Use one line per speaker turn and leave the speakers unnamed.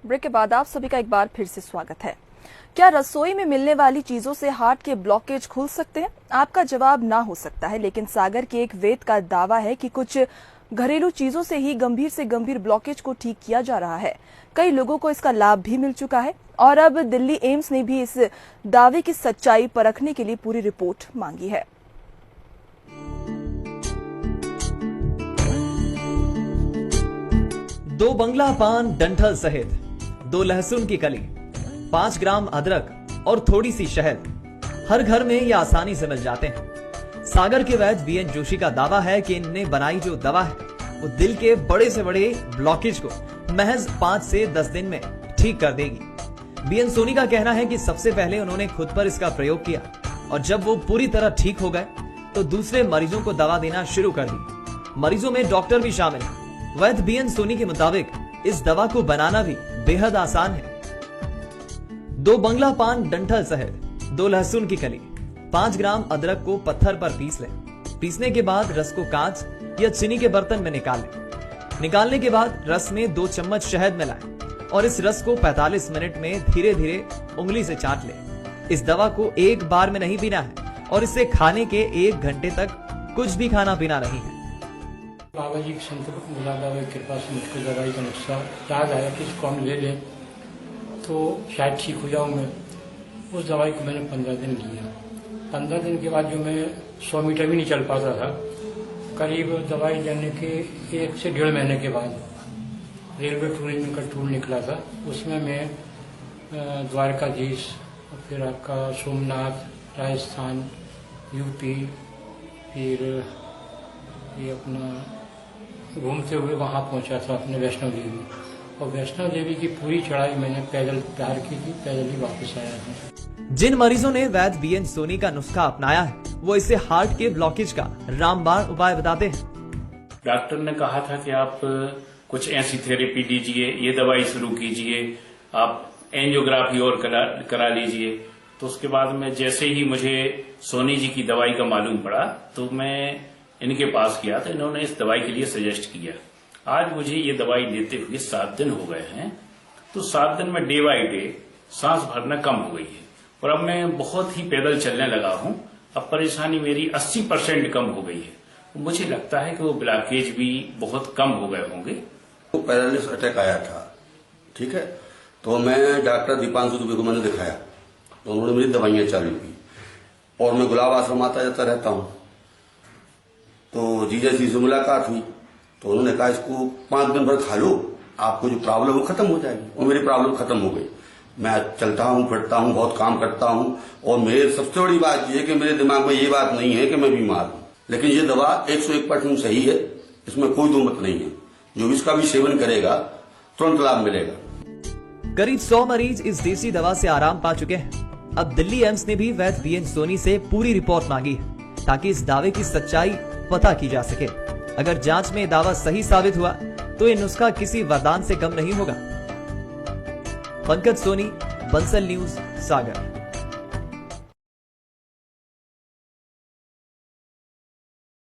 Break के बाद आप सभी का एक बार फिर से स्वागत है। क्या रसोई में मिलने वाली चीजों से हार्ट के ब्लॉकेज खुल सकते हैं? आपका जवाब ना हो सकता है, लेकिन सागर के एक वैद्य का दावा है कि कुछ घरेलू चीजों से ही गंभीर से गंभीर ब्लॉकेज को ठीक किया जा रहा है। कई लोगों को इसका लाभ भी मिल चुका है और अब दिल्ली एम्स ने भी इस दावे की सच्चाई परखने के लिए पूरी रिपोर्ट मांगी है।
दो बंगला पान डंठल सहित 2 लहसुन की कली, 5 ग्राम अदरक और थोड़ी सी शहद हर घर में ये आसानी से मिल जाते हैं। सागर के वैद्य बीएन जोशी का दावा है कि इनने बनाई जो दवा है वो दिल के बड़े से बड़े ब्लॉकेज को महज 5 से 10 दिन में ठीक कर देगी। बीएन सोनी का कहना है कि सबसे पहले उन्होंने खुद पर इसका प्रयोग किया और जब वो पूरी तरह ठीक हो गए तो दूसरे मरीजों को दवा देना शुरू कर दी। मरीजों में डॉक्टर भी शामिल है। वैद्य बीएन सोनी के मुताबिक इस दवा को बनाना भी बेहद आसान है। 2 बंगला पान डंठल सहित 2 लहसुन की कली, 5 ग्राम अदरक को पत्थर पर पीस लें। पीसने के बाद रस को कांच या चीनी के बर्तन में निकाल लें। निकालने के बाद रस में 2 चम्मच शहद मिलाएं और इस रस को 45 मिनट में धीरे धीरे उंगली से चाट लें। इस दवा को एक बार में नहीं पीना है और इसे खाने के 1 घंटे तक कुछ भी खाना पीना नहीं है।
बाबा जी की संत मुलादा की कृपा से मुझको दवाई का नुस्खा याद आया कि इसको हम ले लें तो शायद ठीक हो जाऊँ मैं। उस दवाई को मैंने 15 दिन लिया। 15 दिन के बाद जो मैं 100 मीटर भी नहीं चल पाता था, करीब दवाई लेने के 1 से 1.5 महीने के बाद रेलवे टूरिज्म का टूर निकला था। उसमें मैं द्वारकाधीश, फिर आपका सोमनाथ, राजस्थान, यूपी, फिर ये अपना घूमते हुए वहां पहुंचा था अपने वैष्णो देवी। और वैष्णो देवी की पूरी चढ़ाई मैंने पैदल तैयार की थी, पैदल ही वापस आया था।
जिन मरीजों ने वैद्य बीएन सोनी का नुस्खा अपनाया है वो इसे हार्ट के ब्लॉकेज का रामबाण उपाय बताते हैं।
डॉक्टर ने कहा था कि आप कुछ ऐसी थेरेपी दीजिए, ये दवाई शुरू कीजिए, आप एंजियोग्राफी और करा लीजिए। तो उसके बाद में जैसे ही मुझे सोनी जी की दवाई का मालूम पड़ा तो मैं इनके पास गया तो इन्होंने इस दवाई के लिए सजेस्ट किया। आज मुझे ये दवाई देते हुए 7 दिन हो गए हैं। तो 7 दिन में डे बाई डे सांस भरना कम हो गई है और अब मैं बहुत ही पैदल चलने लगा हूं। अब परेशानी मेरी 80% कम हो गई है। मुझे लगता है कि वो ब्लॉकेज भी बहुत कम हो गए होंगे।
तो पैरालिसिस अटैक आया था, ठीक है, तो मैं डॉक्टर दीपांशु दुबे को मैंने दिखाया तो उन्होंने मेरी दवाइयां चालू की और मैं गुलाब आश्रम आता जाता रहता हूं। तो जीजा जी से मुलाकात हुई तो उन्होंने कहा इसको 5 दिन भर खा लो, आपको जो प्रॉब्लम है वो खत्म हो जाएगी। और मेरी प्रॉब्लम खत्म हो गई। मैं चलता हूँ, फिरता हूँ, बहुत काम करता हूँ और मेरी सबसे बड़ी बात यह है कि मेरे दिमाग में ये बात नहीं है कि मैं बीमार हूँ। लेकिन ये दवा 101% सही है, इसमें कोई दो मत नहीं है। जो इसका भी सेवन करेगा तुरंत लाभ मिलेगा।
करीब 100 मरीज इस देसी दवा से आराम पा चुके हैं। अब दिल्ली एम्स ने भी वैद्य बीएन सोनी से पूरी रिपोर्ट मांगी है ताकि इस दावे की सच्चाई पता की जा सके। अगर जांच में दावा सही साबित हुआ तो ये नुस्खा किसी वरदान से कम नहीं होगा। पंकज सोनी, बंसल न्यूज, सागर।